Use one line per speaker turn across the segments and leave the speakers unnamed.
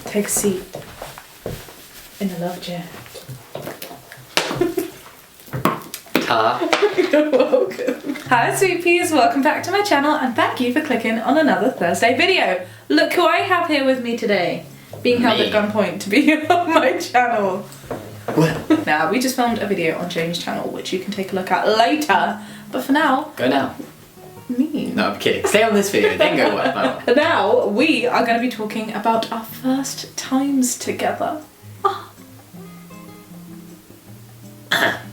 Take a seat in the love chair. You're welcome. Hi sweet peas, welcome back to my channel and thank you for clicking on another Thursday video. Look who I have here with me today, being held at gunpoint to be on my channel. Now, we just filmed a video on Jamie's channel which you can take a look at later, but for now...
Go now.
Mean.
No, I'm kidding. Stay on this video, then go watch my one.
Now, we are going to be talking about our first times together. Oh.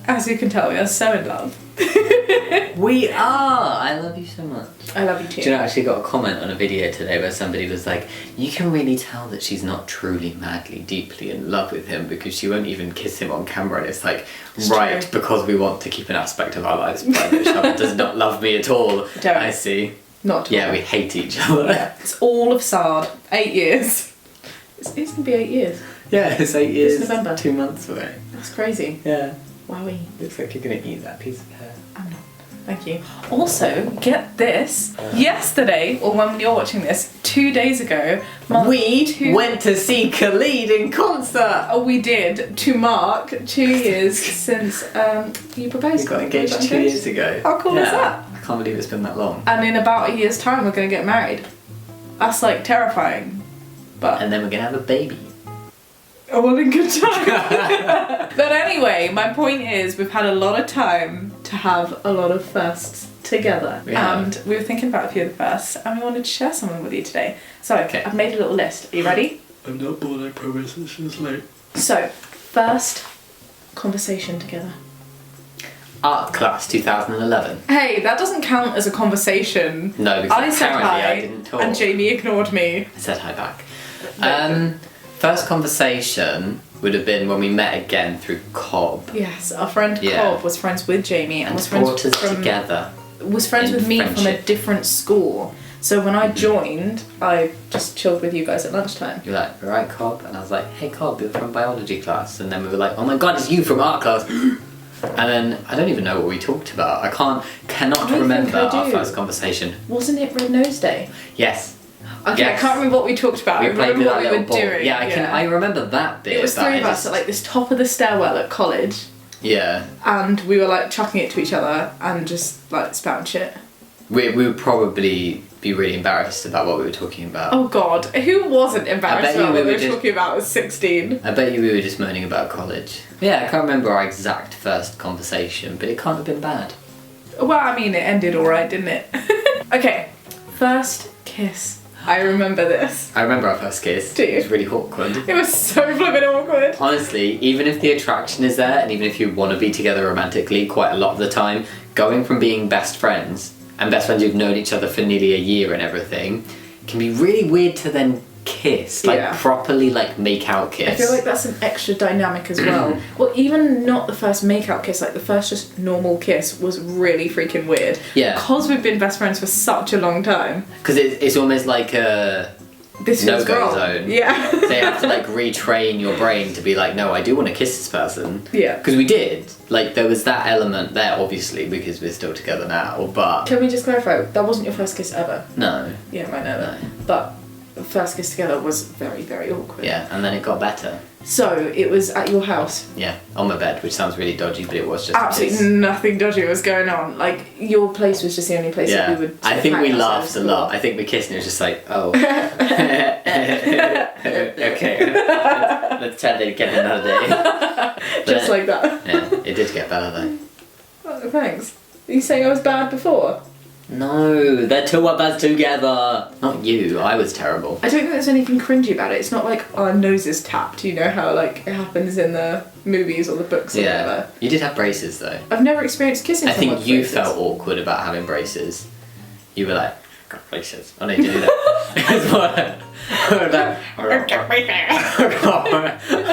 As you can tell, we are so in love.
We are! I love you so much.
I love you too.
Do you know, I actually got a comment on a video today where somebody was like, you can really tell that she's not truly, madly, deeply in love with him because she won't even kiss him on camera. And it's like, it's right, true. Because we want to keep an aspect of our lives private. Shaaba does not love me at all.
Don't.
I see.
Not at all.
Yeah, we hate each other.
Yeah. It's all of Sard. 8 years. It's going to be 8 years.
Yeah, it's 8 years.
It's November.
2 months away.
That's crazy.
Yeah.
Wowie.
Looks like you're going to eat that piece of hair.
I'm not. Thank you. Also, get this. Yesterday, or when you're watching this, 2 days ago,
we went to see Khalid in concert.
Oh, we did, to mark 2 years since you proposed.
We got engaged 2 years ago.
How cool is that?
I can't believe it's been that long.
And in about a year's time, we're going to get married. That's like terrifying. But
and then we're going to have a baby.
Oh, well, in good time. But anyway, my point is we've had a lot of time to have a lot of firsts together. And we were thinking about a few of the firsts and we wanted to share some of them with you today. So I've made a little list. Are you ready?
I'm not bored, I promise. It's just late.
So, first conversation together.
Art class 2011.
Hey, that doesn't count as a conversation.
No, because
I said
apparently
hi
I didn't talk.
And Jamie ignored me.
I said hi back. First conversation would have been when we met again through Cobb.
Yes, our friend Cobb was friends with Jamie and was friends
brought us together.
Was friends with me from a different school. So when I joined, I just chilled with you guys at lunchtime.
You were like, alright Cobb, and I was like, hey Cobb, you're from biology class, and then we were like, oh my god, it's you from art class. And then I don't even know what we talked about. I cannot remember our first conversation.
Wasn't it Red Nose Day?
Yes.
Okay,
yes.
I can't remember what we talked about. I remember what we were doing.
Yeah, I remember that bit.
It was three of us at like this top of the stairwell at college.
Yeah.
And we were like chucking it to each other and just like spouting shit.
We would probably be really embarrassed about what we were talking about.
Oh god, who wasn't embarrassed about what we were talking about at 16?
I bet you we were just moaning about college. Yeah, I can't remember our exact first conversation, but it can't have been bad.
Well, I mean, it ended alright, didn't it? Okay, first kiss. I remember this.
I remember our first kiss.
Do you?
It was really awkward.
It was so flippin' awkward.
Honestly, even if the attraction is there, and even if you want to be together romantically quite a lot of the time, going from being best friends, and best friends who've known each other for nearly a year and everything, can be really weird to then kiss. Like, properly, like, make-out kiss.
I feel like that's an extra dynamic as well. Well, even not the first make-out kiss, like the first just normal kiss was really freaking weird.
Yeah.
Because we've been best friends for such a long time.
Because it's almost like a no-go zone.
Yeah.
So you have to, like, retrain your brain to be like, no, I do want to kiss this person.
Yeah.
Because we did. Like, there was that element there, obviously, because we're still together now, but...
Can we just clarify, that wasn't your first kiss ever?
No.
Yeah, I know that. But the first kiss together was very, very awkward.
Yeah, and then it got better.
So, it was at your house?
Yeah, on my bed, which sounds really dodgy, but it was just
absolutely nothing dodgy was going on. Like, your place was just the only place that we would...
I think we laughed a lot. I think we kissed and it was just like, oh. Okay, let's try that again another day.
Just like that.
Yeah, it did get better though.
Oh, thanks. Are you saying I was bad before?
No, the two of us together. Not you, I was terrible.
I don't think there's anything cringy about it. It's not like our noses tapped, you know how like it happens in the movies or the books or whatever.
You did have braces though.
I've never experienced kissing someone
I think you
braces.
felt awkward about having braces. You were like, I've got braces. I need to do that. It's what I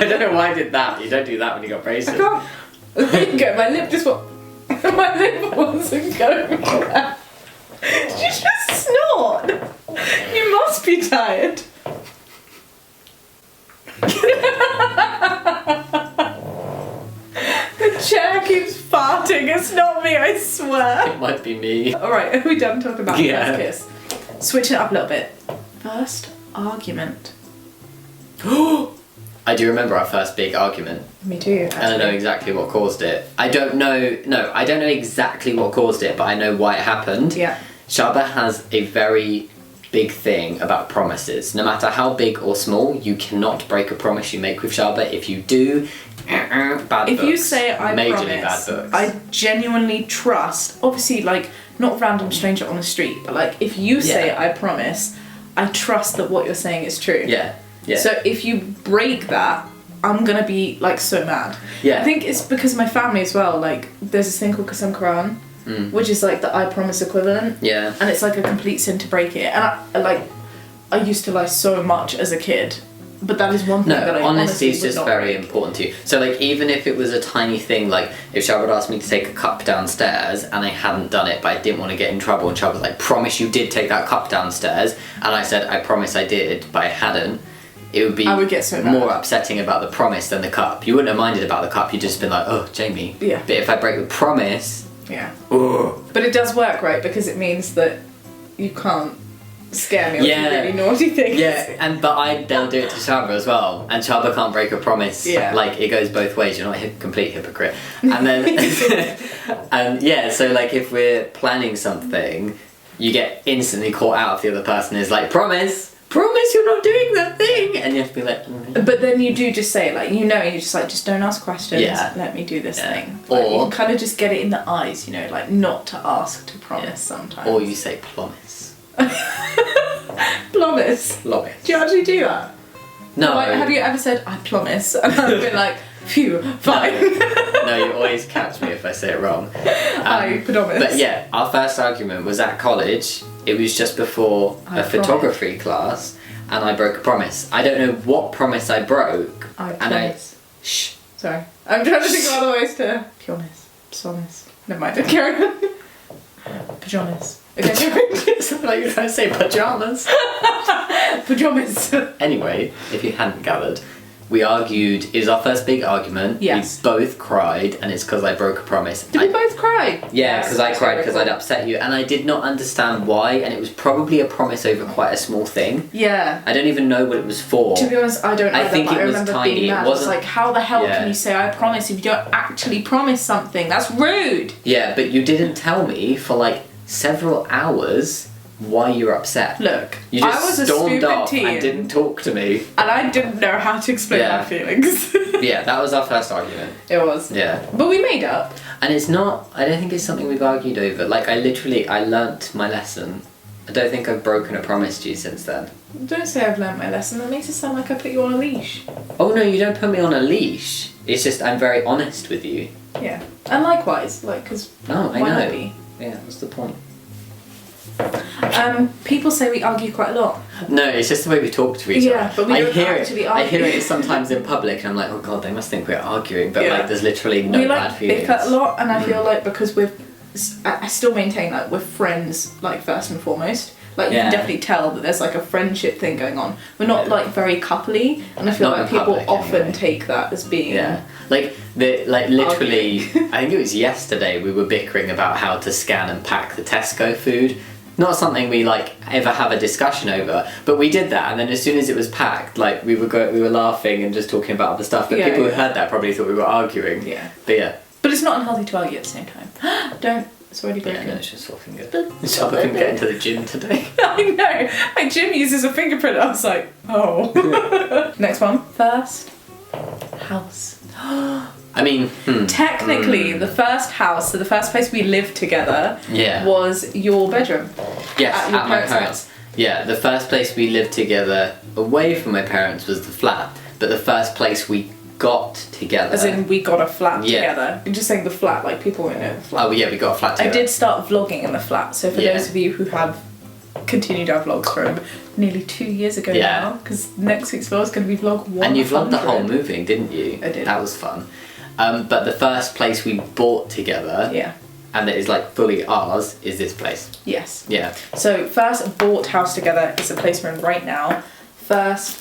don't know why I did that. You don't do that when you got braces.
I can't. There you go, my lip just went... my lip wasn't going. Did you just snort? You must be tired. The chair keeps farting. It's not me, I swear.
It might be me.
Alright, are we done talking about the first kiss? Switching it up a little bit. First argument.
I do remember our first big argument.
Me too, actually.
And I know exactly what caused it. I don't know exactly what caused it, but I know why it happened.
Yeah.
Shaaba has a very big thing about promises. No matter how big or small, you cannot break a promise you make with Shaaba. If you do, bad books.
If you say I
majorly
promise,
bad books.
I genuinely trust, obviously, like, not a random stranger on the street, but like, if you say I promise, I trust that what you're saying is true.
Yeah. Yeah.
So if you break that, I'm gonna be like so mad.
Yeah.
I think it's because of my family as well. Like, there's this thing called Qasam Quran, which is like the I promise equivalent.
Yeah.
And it's like a complete sin to break it. And I used to lie so much as a kid, but that is one thing that I
honesty is
would
just
not
very
break.
important to you. So like, even if it was a tiny thing, like if Shaaba had asked me to take a cup downstairs and I hadn't done it, but I didn't want to get in trouble, and Shaaba was like, promise you did take that cup downstairs, and I said, I promise I did, but I hadn't, it would be
I would get so mad.
more upsetting about the promise than the cup. You wouldn't have minded about the cup, you'd just been like, oh, Jamie.
Yeah.
But if I break the promise,
Yeah.
ugh.
But it does work, right? Because it means that you can't scare me or do really naughty things.
Yeah, but they'll do it to Shaaba as well, and Shaaba can't break a promise.
Yeah.
Like, it goes both ways. You're not a complete hypocrite. And then, so like, if we're planning something, you get instantly caught out if the other person is like, promise you're not doing that thing, and you have to be like,
But then you do just say it, like, you know, and you're just like, just don't ask questions,
Yeah.
let me do this thing.
Or-
Like, you can kind of just get it in the eyes, you know, like, not to ask to promise sometimes.
or you say promise.
Promise.
Promise.
Do you actually do that?
No.
Like, have you ever said, I promise? And I've been like, phew, fine.
No, you always catch me if I say it wrong.
I promise.
But yeah, our first argument was at college. It was just before a photography class, and I broke a promise. I don't know what promise I broke.
I
and
promise.
Shh.
Sorry. I'm trying to think of other ways to... Promise. Promise. Never mind, carry on. Pajamas. Okay,
Something like you're trying to say pajamas.
pajamas.
Anyway, if you hadn't gathered, we argued. It was our first big argument.
Yes.
We both cried, and it's because I broke a promise.
Did we both cry?
Yeah, because I cried because I'd upset you, and I did not understand why, and it was probably a promise over quite a small thing.
Yeah.
I don't even know what it was for.
To be honest, I don't know.
I think
but
it
I
was
remember
tiny.
being mad.
It
I was
wasn't-
like, how the hell
Yeah.
can you say I promise if you don't actually promise something? That's rude.
Yeah, but you didn't tell me for like several hours why you were upset.
Look,
You just
I was a
stormed
stupid
off
teen,
and didn't talk to me.
and I didn't know how to explain
Yeah.
my feelings.
Yeah, that was our first argument.
It was.
Yeah.
But we made up.
And it's not, I don't think it's something we've argued over. Like, I learnt my lesson. I don't think I've broken a promise to you since then.
Don't say I've learnt my lesson. That makes it sound like I put you on a leash.
Oh no, you don't put me on a leash. It's just I'm very honest with you.
Yeah. And likewise, like, because
Oh, I
why
know.
not be?
Yeah, what's the point?
People say we argue quite a lot.
No, it's just the way we talk to each other.
Yeah, but we don't actually
I hear
argue.
it sometimes in public, and I'm like, oh god, they must think we're arguing. But
Yeah.
like, there's literally no
we
bad
like
feelings.
bicker a lot, and I feel like because I still maintain like we're friends, like first and foremost. Like you
Yeah.
can definitely tell that there's like a friendship thing going on. We're not
Yeah.
like very coupley, and I feel
Not
like
in
people
public,
often
anyway.
take that as being
Yeah, like literally, I think it was yesterday we were bickering about how to scan and pack the Tesco food. Not something we like ever have a discussion over, but we did that, and then as soon as it was packed, like we were laughing and just talking about other stuff. But
Yeah,
people who
yeah.
heard that probably thought we were arguing.
Yeah.
But yeah.
But it's not unhealthy to argue at the same time. Don't. It's already
Yeah,
broken.
no, it's just fucking good. Shaaba couldn't get into the gym today.
I know. My gym uses a fingerprint. I was like, oh. Next one. First house.
I mean,
Technically, the first house, so the first place we lived together,
Yeah.
was your bedroom.
yes,
At your
at my
parents'
parents. Yeah, the first place we lived together away from my parents was the flat, but the first place we got together.
As in, we got a flat
Yeah.
together. I'm just saying the flat, like people won't know the flat.
Oh yeah, we got a flat
I
together.
did start vlogging in the flat, so for
Yeah.
those of you who have continued our vlogs from nearly 2 years ago
Yeah.
now, because next week's vlog is going to be vlog 100.
And you vlogged the whole moving, didn't you?
I did.
That was fun. But the first place we bought together,
Yeah.
and that is like fully ours, is this place.
Yes.
Yeah.
So first bought house together is the place we're in right now. First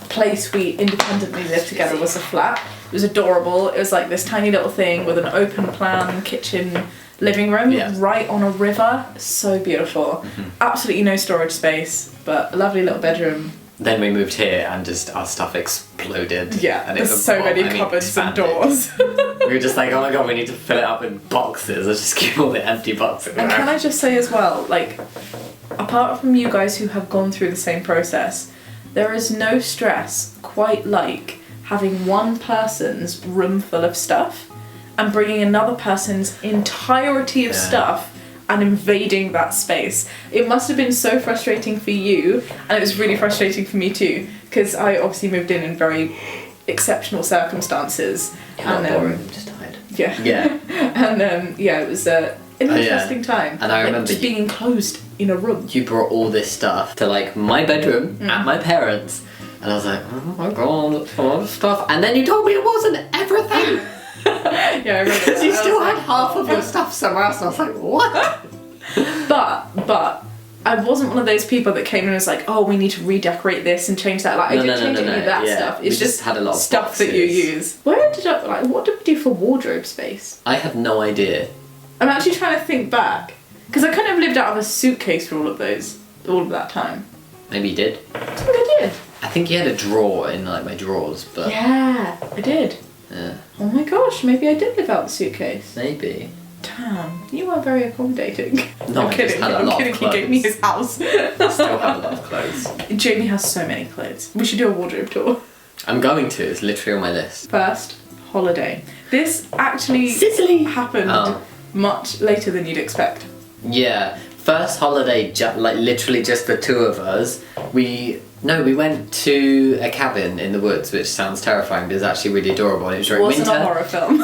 place we independently lived together was a flat. It was adorable. It was like this tiny little thing with an open plan kitchen, living room,
Yeah.
right on a river. So beautiful. Absolutely no storage space, but a lovely little bedroom.
then we moved here and just our stuff exploded.
Yeah,
and
there's so many cupboards and doors.
We were just like, oh my god, we need to fill it up in boxes. Let's just keep all the empty boxes.
And can I just say as well, like, apart from you guys who have gone through the same process, there is no stress quite like having one person's room full of stuff and bringing another person's entirety of stuff and invading that space. It must have been so frustrating for you, and it was really frustrating for me too, because I obviously moved in very exceptional circumstances.
Not boring, I'm just tired.
Yeah.
Yeah.
And it was an interesting time.
And I remember
just being enclosed in a room.
You brought all this stuff to like my bedroom at my parents', and I was like, oh my god, all this stuff. And then you told me it wasn't everything.
Yeah, I remember.
Because you still had half of your stuff somewhere else, and I was like, what?
But I wasn't one of those people that came in and was like, oh, we need to redecorate this and change that. Like, I didn't change any of that stuff. It's just
had a lot of
stuff
boxes.
that you use. What did we do for wardrobe space?
I have no idea.
I'm actually trying to think back, because I couldn't have lived out of a suitcase for all of that time.
Maybe you did.
I think I did.
I think you had a drawer in like my drawers, but
Yeah, I did.
yeah,
Oh my gosh, maybe I did live out the suitcase.
maybe.
Damn, you are very accommodating.
No,
I'm
I just
kidding.
had a
I'm
lot of
kidding. He gave me
clothes.
his house.
Still have a lot of clothes.
Jamie has so many clothes. We should do a wardrobe tour.
I'm going to. It's literally on my list.
First, holiday. This actually
Sicily.
happened
Oh.
much later than you'd expect.
Yeah, first holiday, like literally just the two of us. We went to a cabin in the woods, which sounds terrifying, but it's actually really adorable. And it was during
Wasn't
winter.
a horror film.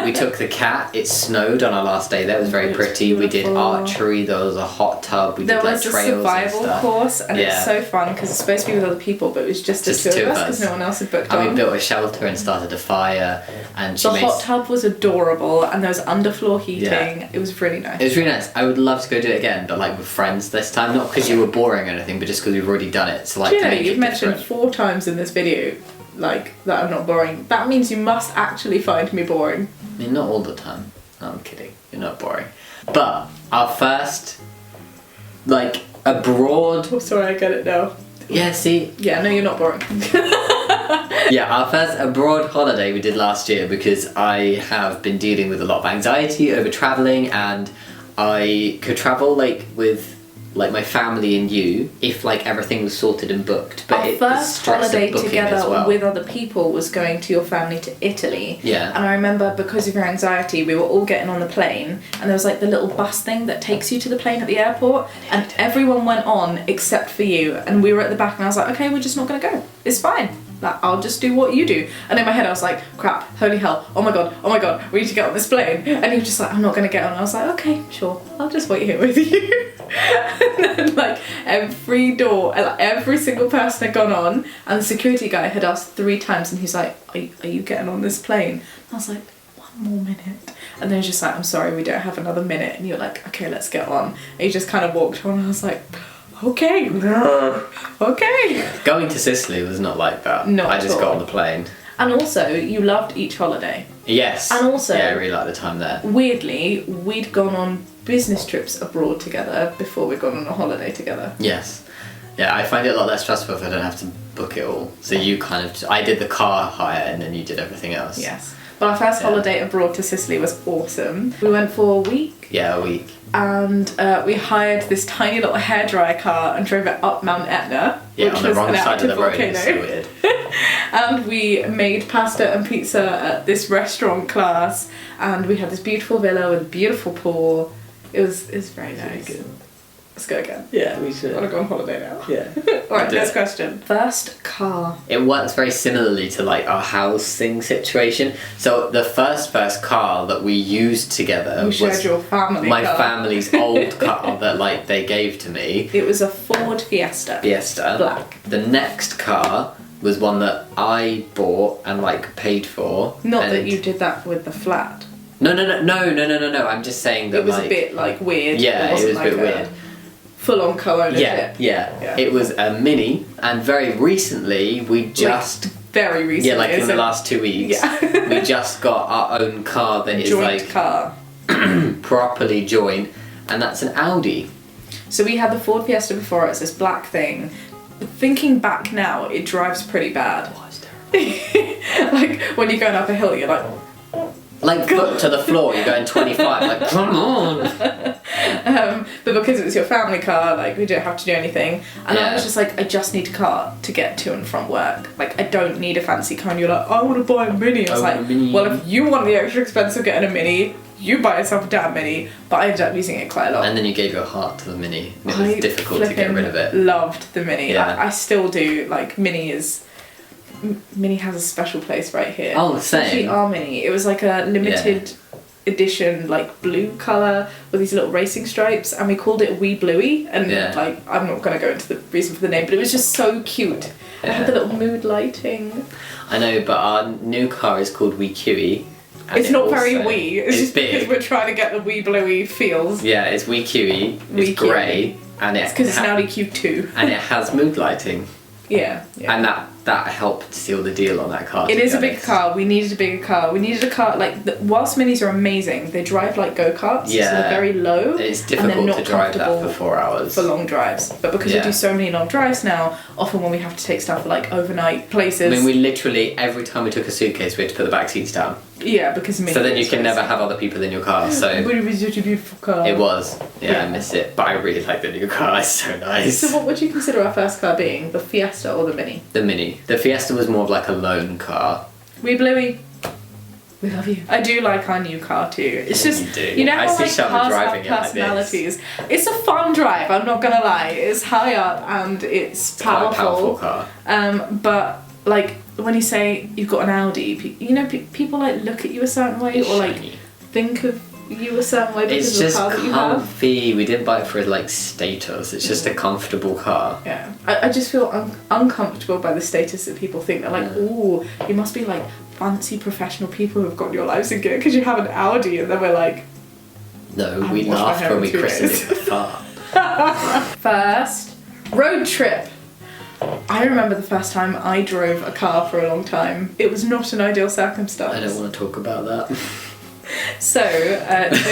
We took the cat. It snowed on our last day. That was very pretty. We did
beautiful.
archery. There was a hot tub. We
There
did like
was a
trails and
survival
stuff.
course, and
Yeah.
it's so fun because it's supposed to be with other people, but it was just the two of us because no one else had booked
And we
on.
built a shelter and started a fire. And she
The
made.
hot tub was adorable, and there was underfloor heating.
Yeah.
It was really nice.
It was really nice. I would love to go do it again, but like with friends this time. Not because you were boring or anything, but just because we've already done it. So like
Do you
to
know,
make
you've
it
mentioned
different.
4 times in this video, like, that I'm not boring. That means you must actually find me boring.
I mean, not all the time. No, I'm kidding. You're not boring. But our first, like, abroad.
Oh, sorry, I get it now.
Yeah, see.
Yeah, no, you're not boring.
Yeah, our first abroad holiday we did last year because I have been dealing with a lot of anxiety over travelling, and I could travel like with like my family and you if like everything was sorted and booked. But
Our
the
first
stress of
holiday
booking
together
as well.
with other people was going to your family to Italy.
Yeah.
And I remember because of your anxiety, we were all getting on the plane, and there was like the little bus thing that takes you to the plane at the airport, and everyone went on except for you, and we were at the back, and I was like, okay, we're just not going to go. It's fine. Like, I'll just do what you do. And in my head I was like, crap, holy hell, oh my god, we need to get on this plane. And he was just like, I'm not going to get on. I was like, okay, sure, I'll just wait here with you. And then like every door, like every single person had gone on, and the security guy had asked 3 times, and he's like, are you getting on this plane? And I was like, 1 more minute. And then he was just like, I'm sorry, we don't have another minute. And you're like, okay, let's get on. And he just kind of walked on, and I was like, okay. Okay.
Going to Sicily was not like that.
Not
I
at
just
all.
got on the plane.
And also, you loved each holiday.
Yes.
And also-
Yeah, I really liked the time there.
Weirdly, we'd gone on business trips abroad together before we'd gone on a holiday together.
Yes. Yeah, I find it a lot less stressful if I don't have to book it all. So you kind of, I did the car hire and then you did everything else.
Yes. But our first holiday abroad to Sicily was awesome. We went for a week,
Yeah, a week.
and we hired this tiny little hairdryer car and drove it up Mount Etna,
Yeah,
which
on the
was
wrong
an
side of
active
the road. It was so
volcano.
weird.
And we made pasta and pizza at this restaurant class, and we had this beautiful villa with a beautiful pool. It was very nice.
Good.
Let's go again.
Yeah, we
I
should.
want to go on holiday now.
Yeah.
Alright,
Do
next
it.
question. First car.
It works very similarly to like our housing situation. So the first car that we used together
You
was
shared your family
my
car.
family's old car that like they gave to me.
It was a Ford Fiesta.
Fiesta.
Black.
The next car was one that I bought and like paid for.
Not
and
that you did that with the flat.
No. I'm just saying that
It was
like
a bit like weird.
Yeah, it
wasn't
was a bit
like
weird.
Full-on co-ownership.
Yeah. It was a Mini, and very recently we just
Very recently.
yeah, like in
as
the
in
last 2 weeks,
Yeah.
we just got our own car that is
joint
like
car.
properly joint, and that's an Audi.
So we had the Ford Fiesta before. It's this black thing. thinking back now, it drives pretty bad.
Oh, it's terrible.
Like when you're going up a hill, you're like.
Like foot to the floor, you're going 25. Like come on.
But because it was your family car, like we didn't have to do anything, and I
Yeah.
was just like, I just need a car to get to and from work. Like I don't need a fancy car. And you're like, I want to buy a Mini. I was
want a
like,
Mini.
well, if you want the extra expense of getting a Mini, you buy yourself a damn Mini. But I ended up using it quite a lot.
And then you gave your heart to the Mini. It was
I
difficult to get
flipping
rid of it.
Loved the Mini.
Yeah.
I still do. Like Mini has a special place right here.
Oh, same.
Especially our Mini. It was like a limited edition, like blue colour with these little racing stripes, and we called it Wee Bluey. And like, I'm not going to go into the reason for the name, but it was just so cute. It had the little mood lighting.
I know, but our new car is called Wee Cuey.
It's not very wee. It's just
big.
because we're trying to get the Wee Bluey feels.
Yeah, it's Wee Cuey.
Wee
It's grey, and
It's because it's an Audi Q2.
and it has mood lighting,
Yeah.
and that helped seal the deal on that car.
It is a big car. We needed a bigger car. We needed a car, like, whilst Minis are amazing, they drive like go-karts, so they're very low.
It's
and
difficult
they're not
to drive that for
comfortable
4 hours.
for long drives. But because we do so many long drives now, often when we have to take stuff for like overnight places.
I mean, we literally, every time we took a suitcase, we had to put the back seats down.
Yeah, because Mini.
So then you can never have other people in your car, so...
But it was such a beautiful car.
It was. Yeah, I miss it. But I really like the new car, it's so nice.
So what would you consider our first car being? The Fiesta or the Mini?
The Mini. The Fiesta was more of like a loan car.
Wee Bluey. We love you. I do like our new car too. It's just,
You do.
you know
I
how
see
like
Shaaba
cars
driving
have
it like this.
personalities. It's a fun drive, I'm not gonna lie. It's high up and it's
Quite a
powerful.
powerful car.
But like when you say you've got an Audi, you know, people like look at you a certain way
It's
or like
shiny.
think of you a certain way because
It's
of the
just
car that you have.
comfy. We didn't buy it for like status. It's just a comfortable car.
Yeah, I just feel uncomfortable by the status that people think. They're like, ooh, you must be like fancy professional people who've got your lives in gear because you have an Audi, and then we're like,
No,
I
we
haven't washed my
laughed
hair
when
in
we
2
christened
days.
it the farm.
First road trip. I remember the first time I drove a car for a long time. It was not an ideal circumstance.
I don't want to talk about that.
So,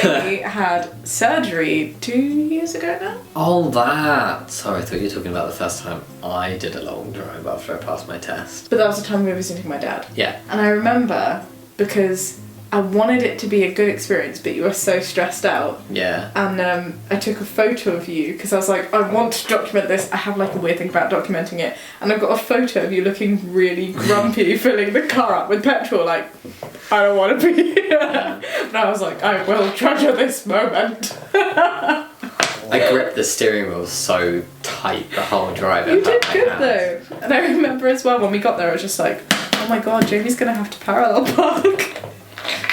Jamie had surgery 2 years ago now.
Oh, that! Sorry, I thought you were talking about the first time I did a long drive after I passed my test.
But that was the time we were visiting my dad.
Yeah.
And I remember because I wanted it to be a good experience, but you were so stressed out.
Yeah.
And I took a photo of you because I was like, I want to document this. I have like a weird thing about documenting it. And I've got a photo of you looking really grumpy, filling the car up with petrol, like, I don't want to be here. And I was like, I will treasure this moment.
I gripped the steering wheel so tight the whole drive.
You
it
did
hurt my
good
hands.
though. And I remember as well when we got there, I was just like, oh my god, Jamie's gonna have to parallel park.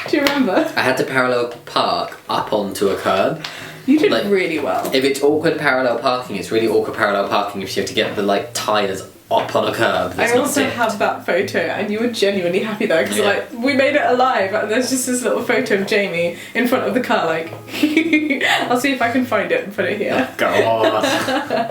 Do you remember?
I had to parallel park up onto a curb.
You did
Like,
really well.
If it's awkward parallel parking, it's really awkward parallel parking if you have to get the like tyres up on a curb. That's
I
not
also
it.
have that photo, and you were genuinely happy though, because
Yeah.
like we made it alive, and there's just this little photo of Jamie in front of the car. Like, I'll see if I can find it and put it here.
God.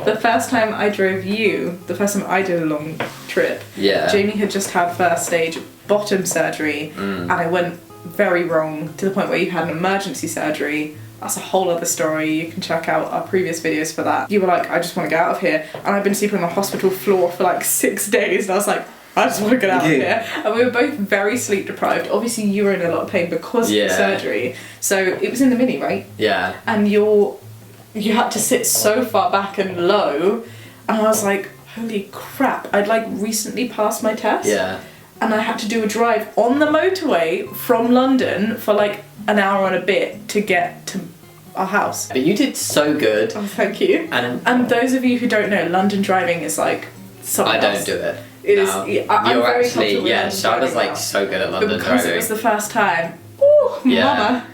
The first time I drove you, the first time I did a long trip,
Yeah.
Jamie had just had first stage bottom surgery, and I went very wrong to the point where you had an emergency surgery. That's a whole other story. You can check out our previous videos for that. You were like, I just want to get out of here. And I've been sleeping on the hospital floor for like 6 days. And I was like, I just want to get out of here. And we were both very sleep deprived. Obviously, you were in a lot of pain because of the surgery. So it was in the Mini, right?
Yeah.
And you had to sit so far back and low. And I was like, holy crap. I'd like recently passed my test.
Yeah.
And I had to do a drive on the motorway from London for like an hour and a bit to get to our house.
But you did so good.
Oh, thank you.
And
those of you who don't know, London driving is like something
I don't
else.
do it.
It is.
No.
Yeah, I'm
You're
very
actually,
comfortable with
yeah,
London
Shaaba's
driving
like
now.
so good at
But
London
because
driving.
it was the first time, ooh,
Yeah.
mama.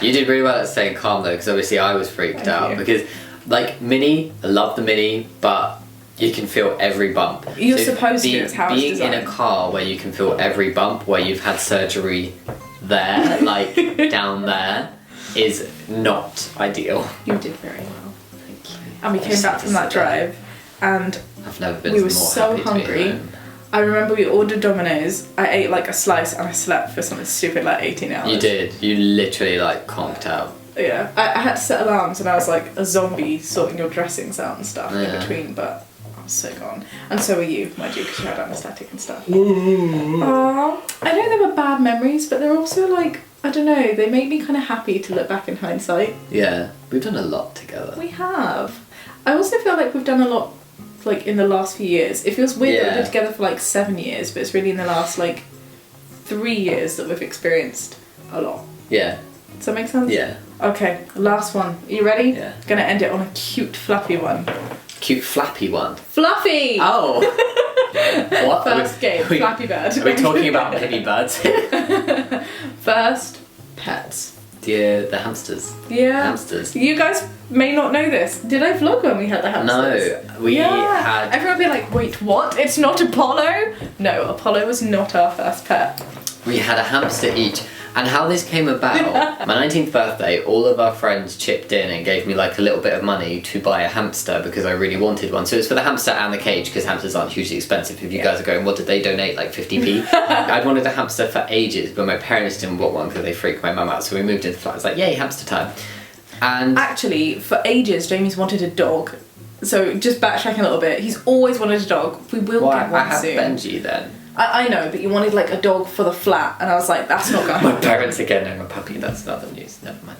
You did really well at staying calm though, because obviously I was freaked
Thank
out
you.
because, like, Mini, I love the Mini, but you can feel every bump.
You're supposed to,
be-
it's how it's
being in a
designed.
car where you can feel every bump, where you've had surgery there, like down there, is not ideal.
You did very well.
Thank you.
And we came back from that drive, and
I've never been
we
more
were so
happy to be
hungry.
home.
I remember we ordered Domino's. I ate like a slice and I slept for something stupid like 18 hours.
You did. You literally like conked out.
Yeah. I had to set alarms and I was like a zombie sorting your dressings out and stuff in
Yeah.
between, but I'm so gone. And so are you, mind you, because you had anaesthetic and stuff. Aww. I know they were bad memories, but they're also like, I don't know, they make me kind of happy to look back in hindsight.
Yeah, we've done a lot together.
We have. I also feel like we've done a lot, like, in the last few years. It feels weird that we've been together for like 7 years, but it's really in the last like 3 years that we've experienced a lot.
Yeah.
Does that make sense?
Yeah.
Okay, last one. Are you ready?
Yeah.
Gonna end it on a cute, fluffy one.
Cute flappy one.
Fluffy!
Oh! What?
First game, Flappy Bird.
Are we talking about baby birds?
First, pets.
The hamsters.
Yeah.
Hamsters.
You guys may not know this. Did I vlog when we had the hamsters?
No, we had...
Everyone would be like, wait, what? It's not Apollo? No, Apollo was not our first pet.
We had a hamster each. And how this came about, my 19th birthday, all of our friends chipped in and gave me like a little bit of money to buy a hamster because I really wanted one. So it's for the hamster and the cage because hamsters aren't hugely expensive. If you guys are going, what did they donate, like 50p? I'd wanted a hamster for ages, but my parents didn't want one because they freaked my mum out. So we moved into the flat. It's like, yay, hamster time. And
actually, for ages, Jamie's wanted a dog. So just backtracking a little bit, he's always wanted a dog. We will get one soon.
I have Benji then.
I know, but you wanted like a dog for the flat, and I was like, that's not going to happen.
My parents again own a puppy, that's another news, never mind.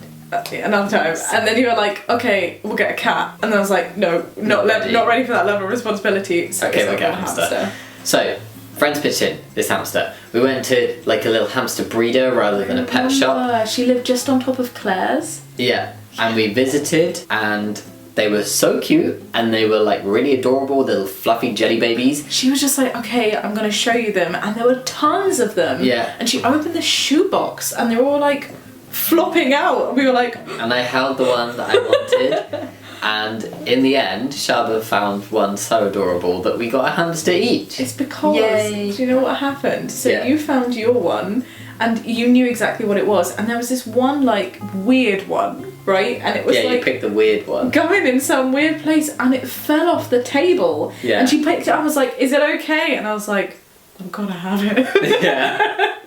Another time. And then you were like, okay, we'll get a cat. And then I was like, no, not ready for that level of responsibility. So
okay, we'll get a hamster. So, friends pitched in this hamster. We went to like a little hamster breeder rather than a pet shop.
She lived just on top of Claire's.
Yeah, and we visited and... They were so cute and they were like really adorable, little fluffy jelly babies.
She was just like, okay, I'm going to show you them. And there were tons of them.
Yeah.
And she opened the shoebox and they were all like flopping out. And we were like...
And I held the one that I wanted. And in the end, Shaaba found one so adorable that we got a hamster each.
It's because...
Yay.
Do you know what happened? So you found your one and you knew exactly what it was. And there was this one like weird one. Right? And it was like...
you picked the weird one.
Going in some weird place and it fell off the table.
Yeah.
And she picked it up and was like, is it okay? And I was like, I've got to have it.
Yeah.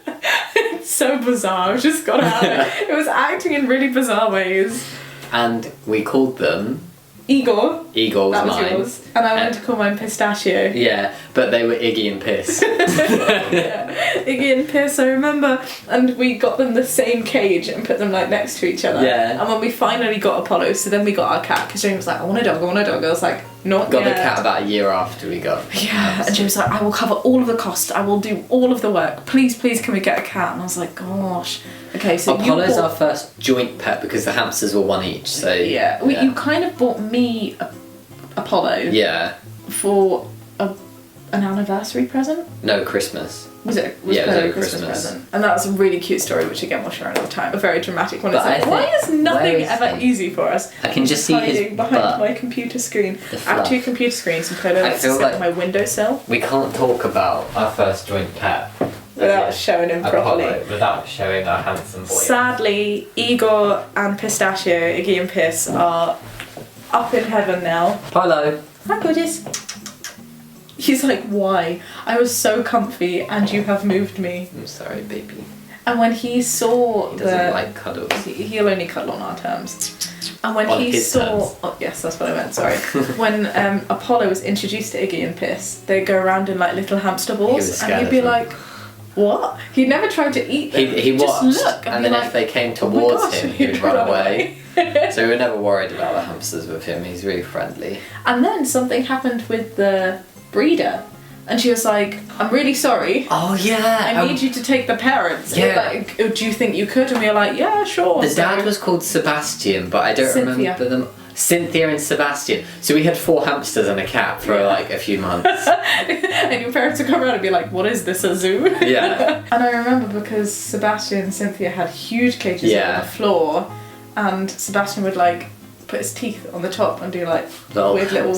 It's so bizarre. I've just got to have it. It was acting in really bizarre ways.
And we called them...
Igor.
Igor was
that was
mine.
Yours. And I wanted to call mine Pistachio.
Yeah, but they were Iggy and Piss.
Yeah. Iggy and Piss, I remember. And we got them the same cage and put them like next to each other.
Yeah.
And when we finally got Apollo, so then we got our cat, because Jamie was like, I want a dog, I want a dog. I was like, not
Got
yet.
the cat about a year after we got...
Yeah, and Jamie was like, I will cover all of the cost, I will do all of the work. Please, can we get a cat? And I was like, gosh. Okay, so
Apollo's our first joint pet because the hamsters were one each, so...
Yeah, you kind of bought me Apollo.
Yeah.
For an anniversary present?
No, Christmas.
Was it?
It was
a
Christmas
present. And that was a really cute story, which again we'll share another time. A very dramatic one.
But
It's like, why is nothing ever easy for us?
I can just see his
behind
butt.
my computer screen. I have 2 computer screens and Polo likes to sit on my windowsill.
We can't talk about our first joint pet
without showing him properly.
Without showing our handsome boy.
Sadly, Igor and Pistachio, Iggy and Piss, are up in heaven now.
Polo.
Hi, gorgeous. He's like, why? I was so comfy and you have moved me.
I'm sorry, baby.
And when he saw
He doesn't like cuddles.
He'll only cuddle on our terms. And when
On
he
his
saw...
terms.
Oh, yes, that's what I meant, sorry. When Apollo was introduced to Iggy and Piss, they go around in like little hamster balls and he'd be like, what? He'd never tried to eat them.
He
just
watched,
look
and then
like,
if they came
oh my
towards
gosh,
him, he would
he'd
run
run
away. So we were never worried about the hamsters with him. He's really friendly.
And then something happened with the breeder. And she was like, I'm really sorry.
Oh, yeah.
I need you to take the parents.
Yeah.
Like, do you think you could? And we were like, yeah, sure.
The dad was called Sebastian, but I don't remember them. Cynthia and Sebastian. So we had 4 hamsters and a cat for like a few months.
And your parents would come around and be like, what is this, a zoo?
Yeah.
And I remember because Sebastian and Cynthia had huge cages on the floor, and Sebastian would like put his teeth on the top and do like weird little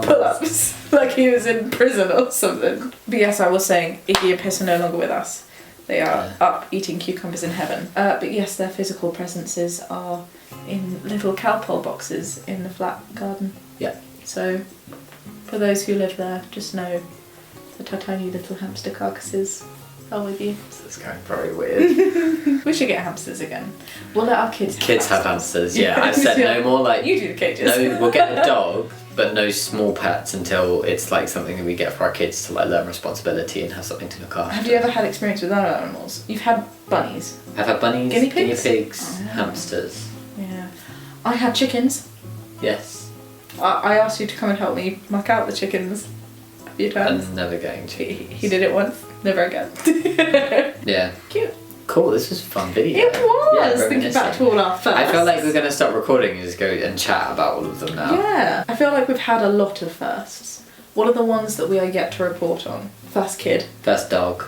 pull-ups, like he was in prison or something. But yes, I was saying, Iggy and Piss are no longer with us. They are up eating cucumbers in heaven. But yes, their physical presences are in little cowpole boxes in the flat garden.
Yeah.
So, for those who live there, just know the tiny little hamster carcasses are with you.
This is going very weird.
We should get hamsters again. We'll let our kids have
Kids have hamsters, yeah. I said no more like...
You do the cages.
No, we'll get a dog but no small pets until it's like something that we get for our kids to like learn responsibility and have something to look after.
Have you ever had experience with other animals? You've had bunnies.
I've had bunnies,
Guinea pigs?
pigs,
Oh, yeah.
hamsters.
Yeah. I had chickens.
Yes.
I asked you to come and help me muck out the chickens a few times.
I'm never going to.
He did it once, never again.
Yeah.
Cute.
Cool, this was a fun video.
It was!
Yeah,
Thinking back to all our firsts.
I feel like we're going to stop recording and just go and chat about all of them now.
Yeah. I feel like we've had a lot of firsts. What are the ones that we are yet to report on? First kid.
First dog.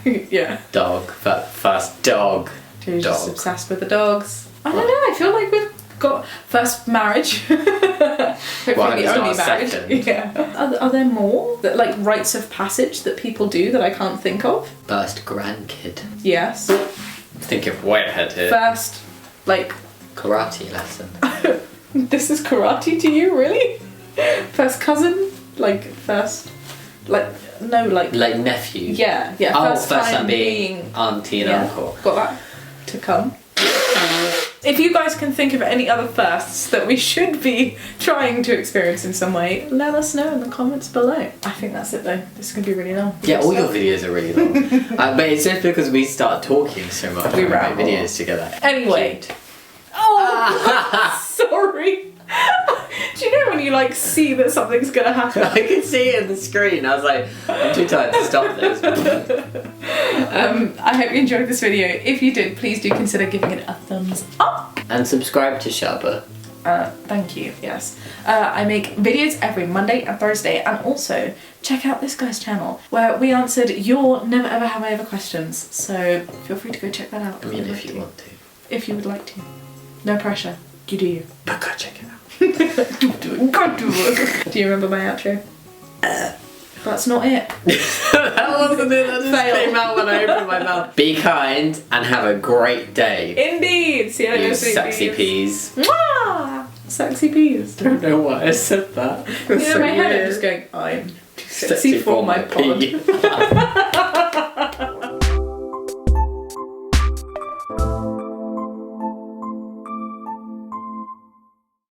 Yeah.
Dog. First dog.
Who's
Dog.
just obsessed with the dogs. I don't know, I feel like we've got first marriage. Hopefully
Well,
the
it's
only
not
marriage.
second.
Yeah. Are there more that like rites of passage that people do that I can't think of?
First grandkid.
Yes.
Thinking way ahead here.
First, like,
Karate lesson.
this is karate to you, really? First cousin? Like, first, like, no, like.
Like nephew.
Yeah, yeah.
Oh,
First
time being auntie and
yeah,
uncle.
got that to come. If you guys can think of any other firsts that we should be trying to experience in some way, let us know in the comments below. I think that's it though. This is going to be really long.
Yeah, all your videos are really long. But it's just because we start talking so much
We
when we make
ramble.
videos together.
Anyway.
Cute.
Oh, sorry. Do you know when you like see that something's going to happen?
I could see it in the screen. I was like, I'm too tired to stop this.
I hope you enjoyed this video. If you did, please do consider giving it a thumbs up.
And subscribe to Shaaba.
Thank you, yes. I make videos every Monday and Thursday, and also check out this guy's channel where we answered your never ever have I ever questions. So feel free to go check that out.
I mean, if you want to.
If you would like to. No pressure. You do you.
But go check it out.
Do you remember my outro? That's not it.
That wasn't it. That just
Fail.
came out when I opened my mouth. Be kind and have a great day.
Indeed. See you later,
You
sweet
sexy peas.
Mwah! Sexy peas.
Don't know why I said that.
You know, in my head I'm just going, I'm too sexy for my pod.
pee.